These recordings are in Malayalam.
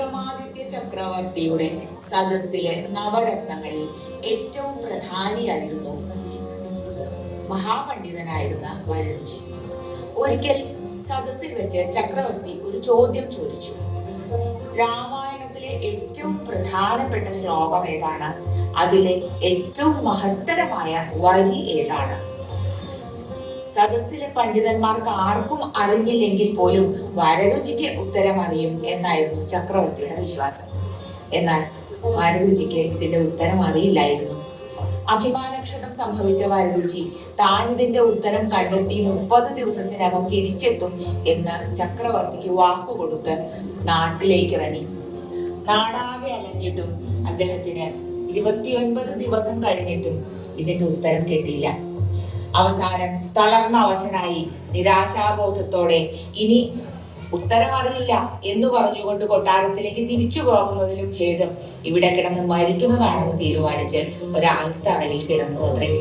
വിക്രമാദിത്യ ചക്രവർത്തിയുടെ സദസ്സിലെ നവരത്നങ്ങളിൽ ഏറ്റവും പ്രധാനിയായിരുന്നു മഹാപണ്ഡിതനായിരുന്ന വരരുചി. ഒരിക്കൽ സദസ്സിൽ വെച്ച് ചക്രവർത്തി ഒരു ചോദ്യം ചോദിച്ചു. രാമായണത്തിലെ ഏറ്റവും പ്രധാനപ്പെട്ട ശ്ലോകം ഏതാണ്? അതിലെ ഏറ്റവും മഹത്തരമായ വരി ഏതാണ്? സദസ്സിലെ പണ്ഡിതന്മാർക്ക് ആർക്കും അറിഞ്ഞില്ലെങ്കിൽ പോലും വരരുചിക്ക് ഉത്തരം അറിയും എന്നായിരുന്നു ചക്രവർത്തിയുടെ വിശ്വാസം. എന്നാൽ വരരുചിക്ക് ഇതിന്റെ ഉത്തരം അറിയില്ലായിരുന്നു. അഭിമാനക്ഷതം സംഭവിച്ച വരരുചി താൻ ഇതിന്റെ ഉത്തരം കണ്ടെത്തി 30 ദിവസത്തിനകം തിരിച്ചെത്തും എന്ന് ചക്രവർത്തിക്ക് വാക്കുകൊടുത്ത് നാട്ടിലേക്ക് ഇറങ്ങി. നാടാകെ അലഞ്ഞിട്ടും അദ്ദേഹത്തിന് 29 ദിവസം കഴിഞ്ഞിട്ടും ഇതിന്റെ ഉത്തരം കിട്ടിയില്ല. അവസാനം തളർന്ന അവശനായി നിരാശാബോധത്തോടെ ഇനി ഉത്തരം അറിയില്ല എന്ന് പറഞ്ഞുകൊണ്ട് കൊട്ടാരത്തിലേക്ക് തിരിച്ചു പോകുന്നതിലും ഭേദം ഇവിടെ കിടന്ന് മരിക്കുന്നതാണെന്ന് തീരുമാനിച്ച് ഒരാൾത്തറയിൽ കിടന്നു അത്രേ.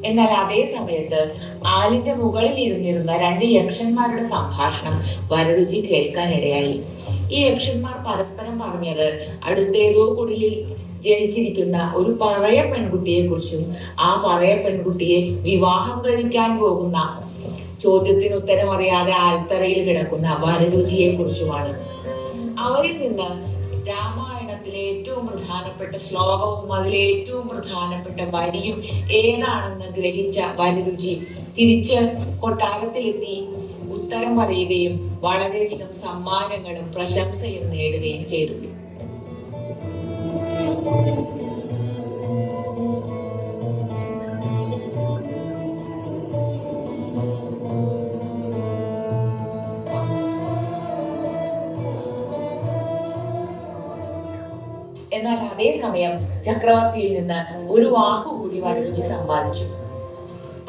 എന്നാൽ അതേ സമയത്ത് ആലിന്റെ മുകളിൽ ഇരുന്നിരുന്ന 2 യക്ഷന്മാരുടെ സംഭാഷണം വരരുചി കേൾക്കാനിടയായി. ഈ യക്ഷന്മാർ പരസ്പരം പറഞ്ഞത് അടുത്തേതോ കുടിലിൽ ജനിച്ചിരിക്കുന്ന ഒരു പറയ പെൺകുട്ടിയെ കുറിച്ചും ആ പറയ പെൺകുട്ടിയെ വിവാഹം കഴിക്കാൻ പോകുന്ന ചോദ്യത്തിന് ഉത്തരം അറിയാതെ ആൽത്തറയിൽ കിടക്കുന്ന വരരുചിയെ കുറിച്ചുമാണ്. അവരിൽ നിന്ന് രാമായണത്തിലെ ഏറ്റവും പ്രധാനപ്പെട്ട ശ്ലോകവും അതിലെ ഏറ്റവും പ്രധാനപ്പെട്ട വരിയും ഏതാണെന്ന് ഗ്രഹിച്ച വരരുചി തിരിച്ച് കൊട്ടാരത്തിലെത്തി ഉത്തരം പറയുകയും വളരെയധികം സമ്മാനങ്ങളും പ്രശംസയും നേടുകയും ചെയ്തു. എന്നാൽ അതേസമയം ചക്രവർത്തിയിൽ നിന്ന് ഒരു വാക്കുകൂടി വരരുചി സമ്പാദിച്ചു.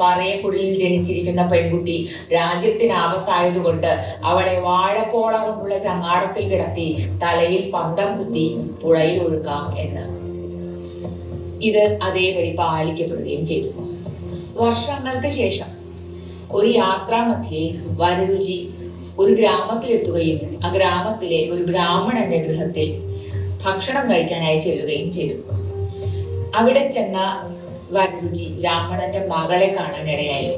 പറയക്കുടിലിൽ ജനിച്ചിരിക്കുന്ന പെൺകുട്ടി രാജ്യത്തിന് ആപത്തായതുകൊണ്ട് അവളെ വാഴപ്പോള കൊണ്ടുള്ള ചങ്ങാടത്തിൽ കിടത്തി തലയിൽ പന്തം കുത്തി പുഴയിൽ ഒഴുക്കാം എന്ന്. ഇത് അതേപടി പാലിക്കപ്പെടുകയും ചെയ്തു. വർഷങ്ങൾക്ക് ശേഷം ഒരു യാത്രാമധ്യേ വരരുചി ഒരു ഗ്രാമത്തിലെത്തുകയും ആ ഗ്രാമത്തിലെ ഒരു ബ്രാഹ്മണന്റെ ഗൃഹത്തിൽ ഭക്ഷണം കഴിക്കാനായി ചെല്ലുകയും ചെയ്തു. അവിടെ ചെന്ന വരരുചി ബ്രാഹ്മണന്റെ മകളെ കാണാനിടയായി.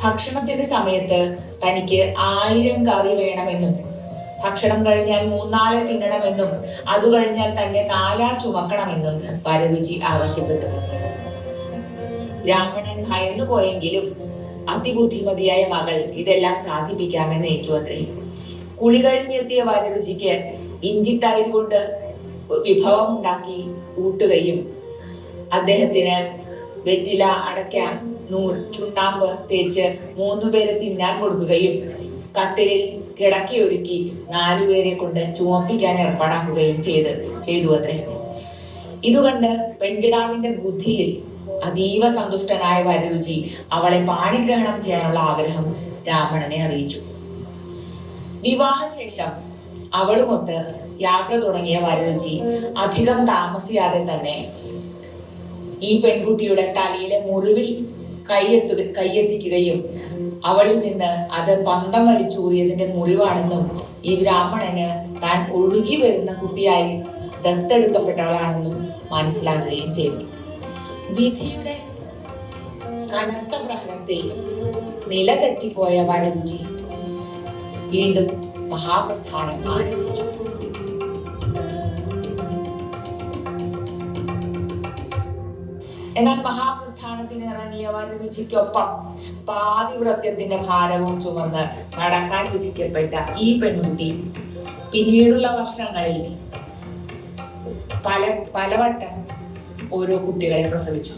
ഭക്ഷണത്തിന്റെ സമയത്ത് തനിക്ക് 1000 കറി വേണമെന്നും ഭക്ഷണം കഴിഞ്ഞാൽ 3 നാളെ തിന്നണമെന്നും അത് കഴിഞ്ഞാൽ തന്നെ 4 ആൾ ചുമക്കണമെന്നും വരരുചി ആവശ്യപ്പെട്ടു. ബ്രാഹ്മണൻ ഭയന്നു പോയെങ്കിലും അതിബുദ്ധിമതിയായ മകൾ ഇതെല്ലാം സാധിപ്പിക്കാമെന്ന് ഏറ്റു അത്രേ. കുളി കഴിഞ്ഞെത്തിയ വരരുചിക്ക് ഇഞ്ചിത്തൈര് കൊണ്ട് വിഭവം ഉണ്ടാക്കി ഊട്ടുകയും അദ്ദേഹത്തിന് വെറ്റില, അടയ്ക്ക, ചുണ്ണാമ്പ് തേച്ച് 3 പേരെ തിന്നാൻ കൊടുക്കുകയും കട്ടിലിൽ കിടക്കിയൊരുക്കി 4 പേരെ കൊണ്ട് ചുമപ്പിക്കാൻ ഏർപ്പാടാക്കുകയും ചെയ്തു അത്രേ. ഇതുകണ്ട് പെൺകിടാവിന്റെ ബുദ്ധിയിൽ അതീവ സന്തുഷ്ടനായ വരരുചി അവളെ പാണിഗ്രഹണം ചെയ്യാനുള്ള ആഗ്രഹം ബ്രാഹ്മണനെ അറിയിച്ചു. വിവാഹശേഷം അവളുമൊത്ത് യാത്ര തുടങ്ങിയ വരരുചി അധികം താമസിയാതെ തന്നെ ഈ പെൺകുട്ടിയുടെ തലയിലെ മുറിവിൽ കൈയെത്തിക്കുകയും അവളിൽ നിന്ന് അത് പന്തം വലിച്ചൂറിയതിന്റെ മുറിവാണെന്നും ഈ ബ്രാഹ്മണന് താൻ ഒഴുകി വരുന്ന കുട്ടിയായി ദത്തെടുക്കപ്പെട്ടവളാണെന്നും മനസ്സിലാക്കുകയും ചെയ്തു. വിധിയുടെ കനത്ത പ്രഹരത്തിൽ നിലതെറ്റിപ്പോയ വരരുചി വീണ്ടും മഹാപ്രസ്ഥാനം ആരംഭിച്ചു. എന്നാൽ മഹാപ്രസ്ഥാനത്തിന് ഇറങ്ങിയ വരരുചിക്കൊപ്പം പാതിവ്രത്യത്തിന്റെ ഭാരവും ചുമന്ന് നടക്കാൻ വിധിക്കപ്പെട്ട ഈ പെൺകുട്ടി പിന്നീടുള്ള വർഷങ്ങളിൽ പലവട്ടം ഓരോ കുട്ടികളെ പ്രസവിച്ചു.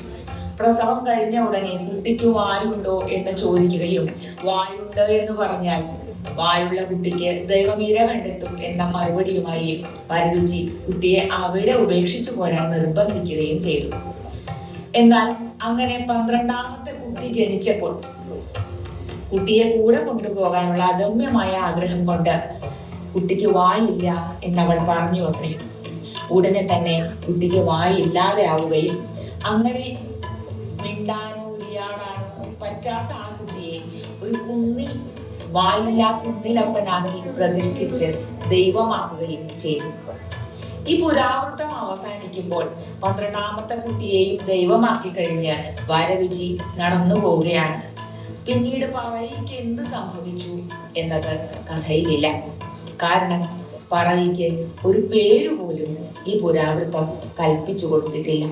പ്രസവം കഴിഞ്ഞ ഉടനെ കുട്ടിക്ക് വായുണ്ടോ എന്ന് ചോദിക്കുകയും വായുണ്ട് എന്ന് പറഞ്ഞാൽ വായുള്ള കുട്ടിക്ക് ദൈവമീര കണ്ടെത്തും എന്ന മറുപടിയുമായി വരരുചി കുട്ടിയെ അവിടെ ഉപേക്ഷിച്ചു പോരാൻ നിർബന്ധിക്കുകയും ചെയ്തു. എന്നാൽ അങ്ങനെ 12ാമത്തെ കുട്ടി ജനിച്ചപ്പോൾ കുട്ടിയെ കൂടെ കൊണ്ടുപോകാനുള്ള അദമ്യമായ ആഗ്രഹം കൊണ്ട് കുട്ടിക്ക് വായില്ല എന്നവൾ പറഞ്ഞു അത്രയും. ഉടനെ തന്നെ കുട്ടിക്ക് വായില്ലാതെ ആവുകയും അങ്ങനെ മിണ്ടാനോ ഉരിയാടാനോ പറ്റാത്ത ആ കുട്ടിയെ ഒരു കുന്നിൽ വായില്ലാ കുന്നിലപ്പനാക്കി പ്രതിഷ്ഠിച്ച് ദൈവമാക്കുകയും ചെയ്തു. ഈ പുരാവൃത്തം അവസാനിക്കുമ്പോൾ 12ാമത്തെ കുട്ടിയെയും ദൈവമാക്കി കഴിഞ്ഞ് വരരുചി നടന്നു പോവുകയാണ്. പിന്നീട് പറയിക്ക് എന്ത് സംഭവിച്ചു എന്നത് കഥയിലില്ല. കാരണം പറയിക്ക് ഒരു പേരുപോലും ഈ പുരാവൃത്തം കൽപ്പിച്ചു കൊടുത്തിട്ടില്ല.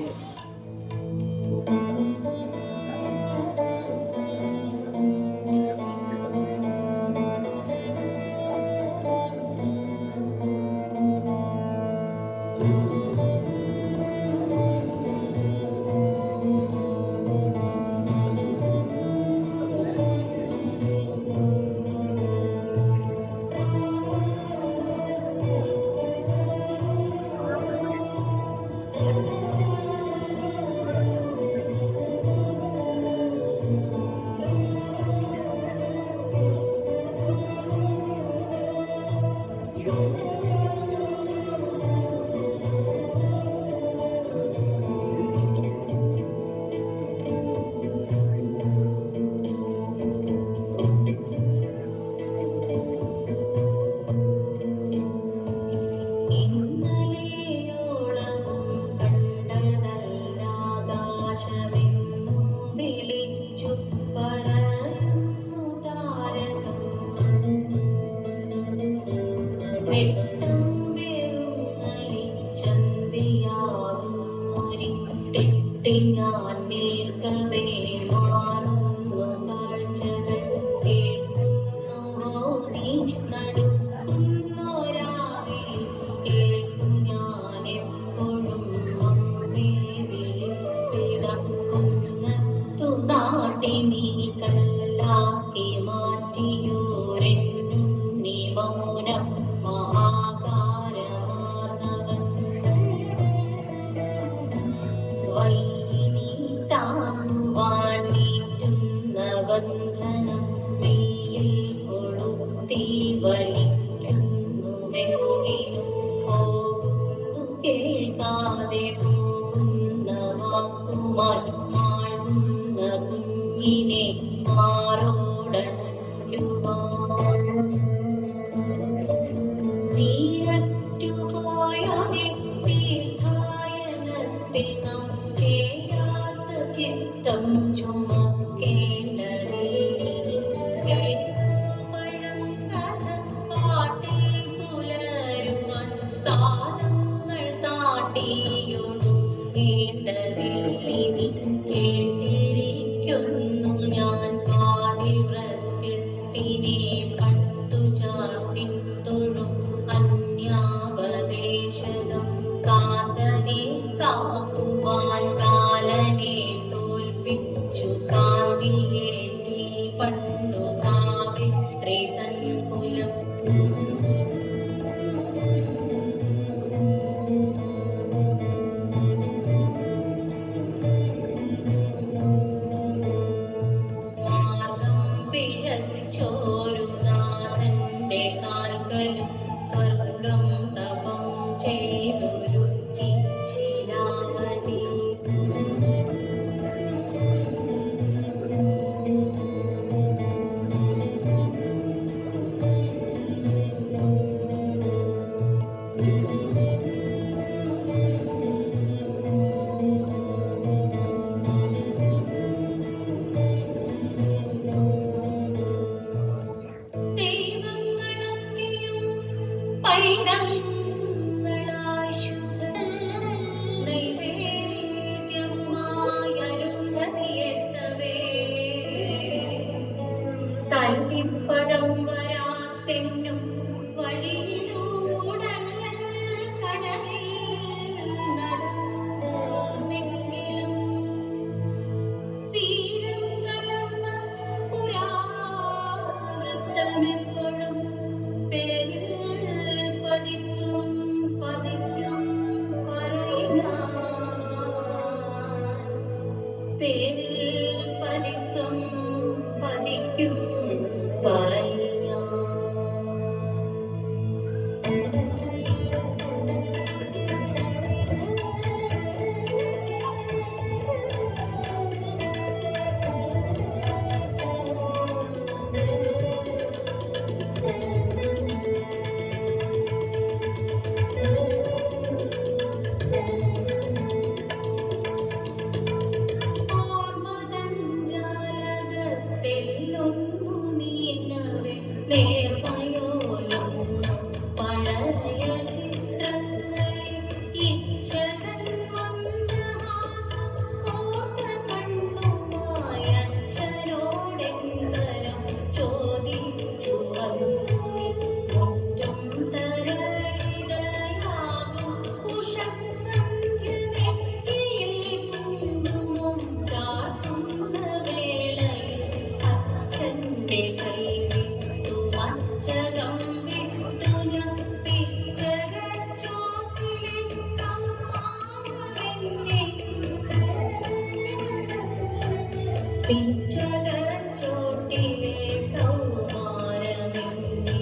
പിച്ചകച്ചോട്ടിലെ കൗമാരമെന്നെ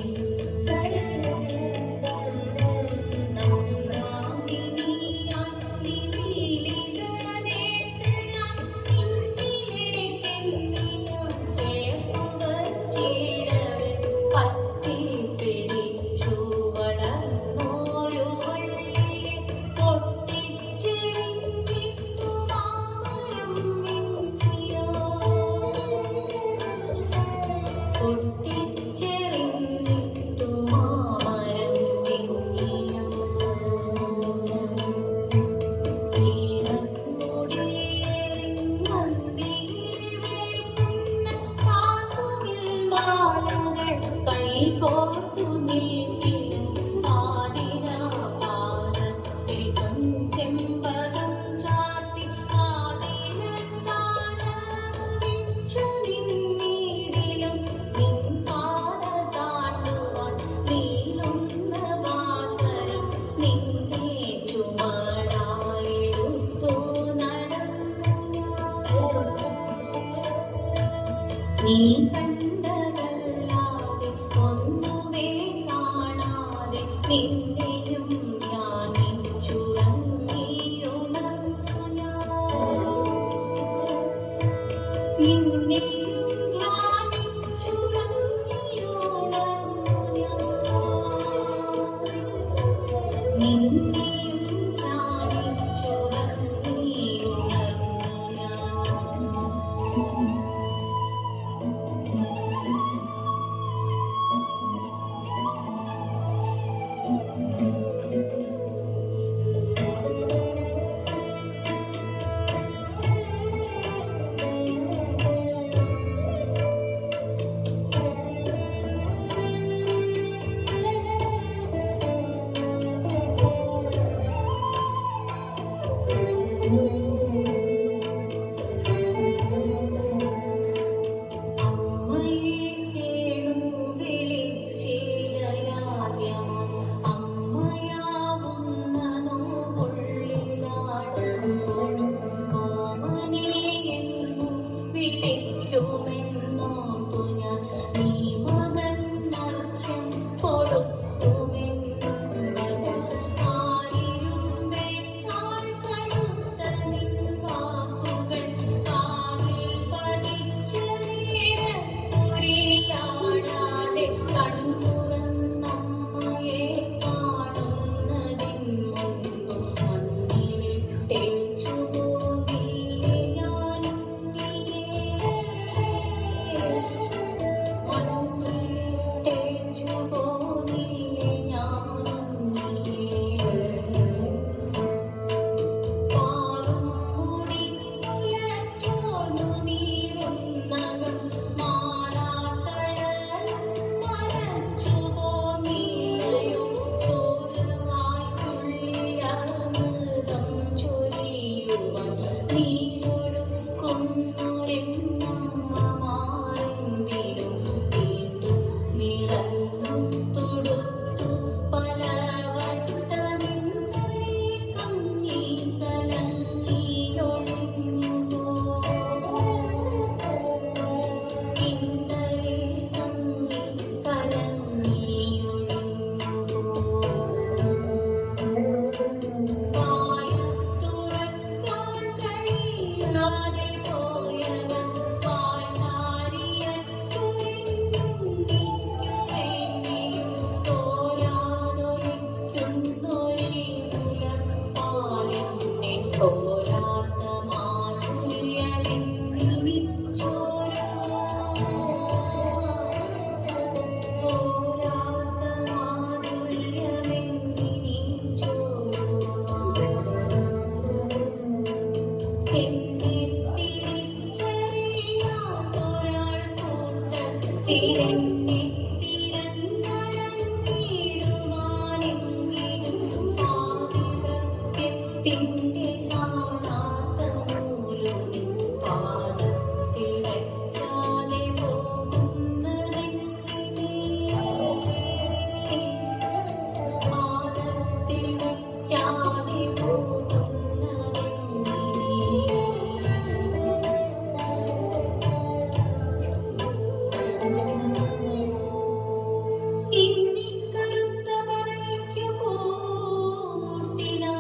നമ്രാണിനിയാൻ നിമീലിതനേത്രയാൻ നിന്നിലേക്കെന്നിനു ചേർത്തുവച്ചിടവേ പറ്റിപ്പിടിച്ചു വളർന്നോരു വള്ളിയെ പൊട്ടിച്ചെറിഞ്ഞിട്ടു മാമരം മിന്നിയോ പൊട്ടിച്ചെറിഞ്ഞിട്ടു മാമരം മിന്നിയോ കൈകോർത്തു നിൽക്കിലും പാതിരാപാദത്തിൽ ചെമ്പകം ചാർത്തി ആതിരത്താരമുദിച്ചു നിന്നിടിലും നിൻ പാത താണ്ടുവാൻ നീളുന്ന വാസരം നിന്നെ ചുമടായെടുത്തു നടന്നു നീ കണ്ടതല്ലാതെ ഒന്നുമേ കാണാതെ നിന്നെയും ധ്യാനിച്ചുറങ്ങിയുണർന്നു നിന്നെയും ധ്യാനിച്ചുറങ്ങിയുണർന്നു നിന്നെയും ധ്യാനിച്ചുറങ്ങിയുണർന്നു അമ്മയെ കേണു വിളിച്ചിലയാദ്യമായി അമ്മയാവുന്നതോ ഉള്ളിലാടുമ്പോഴും ഓമനേ എന്നു വിളിക്കുമെന്നോർത്തു ഞാൻ നീ മകൻ അർഘ്യം കൊടുക്കുമെന്നത് ആരിരുമ്പേക്കാൾ കടുത്ത നിൻ വാക്കുകൾ കാവിൽ പതിച്ച നേരത്തൊരിയാടാതെ കൺതുറന്നമ്മയെ കാണുന്നതിൻ മുൻപ് മണ്ണിലിട്ടേച്ചു പോകില്ലേ ഞാനും മണ്ണിലിട്ടേച്ചു പോകില്ലേ ഞാനും പാറും മുടി കുലച്ചോർന്നു നീറുന്നകം മാറാത്തടലും മറച്ചു പോന്നില്ലയോ ചോരവായ്ക്കുള്ളിലമൃതം ചൊരിയുവാൻ നീരൊഴുക്കുന്നൊരെണ്ണമ്മമാരെന്തിനും വീണ്ടും നിറഞ്ഞു തുടുത്തു പലവട്ടമിന്നലെ കങ്ങി കലങ്ങിയൊഴിഞ്ഞുപോ ഇന്നലെ കങ്ങി കലങ്ങിയൊഴിഞ്ഞുപോ വായ തുറക്കാൻ കഴിയാതെ മുത്തിന്റെ കാണാത്ത നൂലുനി പാദത്തിൽ വയ്ക്കാതെ പോകുന്നതെങ്ങനെ? പാദത്തിൽ വയ്ക്കാതെ പോകുന്നതെങ്ങനെ? ഇന്നിക്കറുത്ത മഴയ്ക്കു കൂട്ടിനായി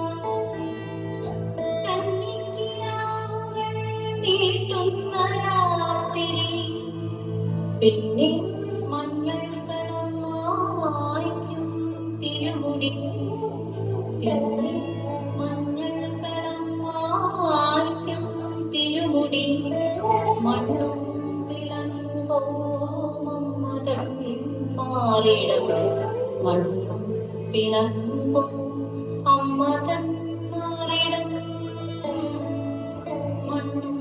കന്നിക്കിനാവുകൾ നീട്ടുന്ന രാത്രി, പിന്നെ മഞ്ഞൾ കണം മായ്ക്കും തിരുമുടി, പിന്നെ മഞ്ഞൾ കണം മായ്ക്കും തിരുമുടി, മണ്ണും പിളർന്നു മമ്മതൻ മാറിടം, മണ്ണും പിളർന്നു അമ്മതൻ മാറിടം, മണ്ണും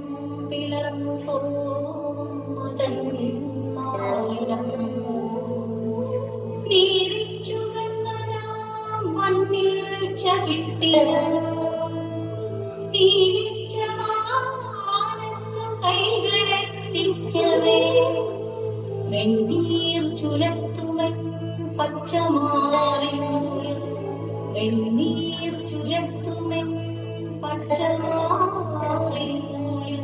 പിളർന്നു അമ്മതൻ മാറിടം. നീരിച്ചുകന്നതാം മണ്ണിൽ ചവിട്ടിനാം, നീലിച്ച മാനത്തു കൈകളെത്തിക്കവേ, വെണ്ണീർ ചുരത്തുവൻ പച്ചമാറിനുള്ളിൽ, വെണ്ണീർ ചുരത്തുവൻ പച്ചമാറിനുള്ളിൽ,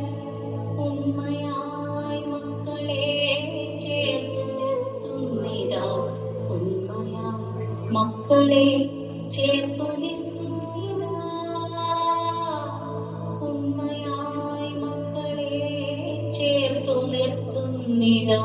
ഉണ്മയായി മക്കളെ ചേർത്തു നിർത്തുന്നിതാ, ഉണ്മയായി മക്കളെ ചേർത്തു നിർത്തുന്നിതാ, ഉണ്മയായി മക്കളെ ചേർത്തു നിർത്തുന്നിതാ.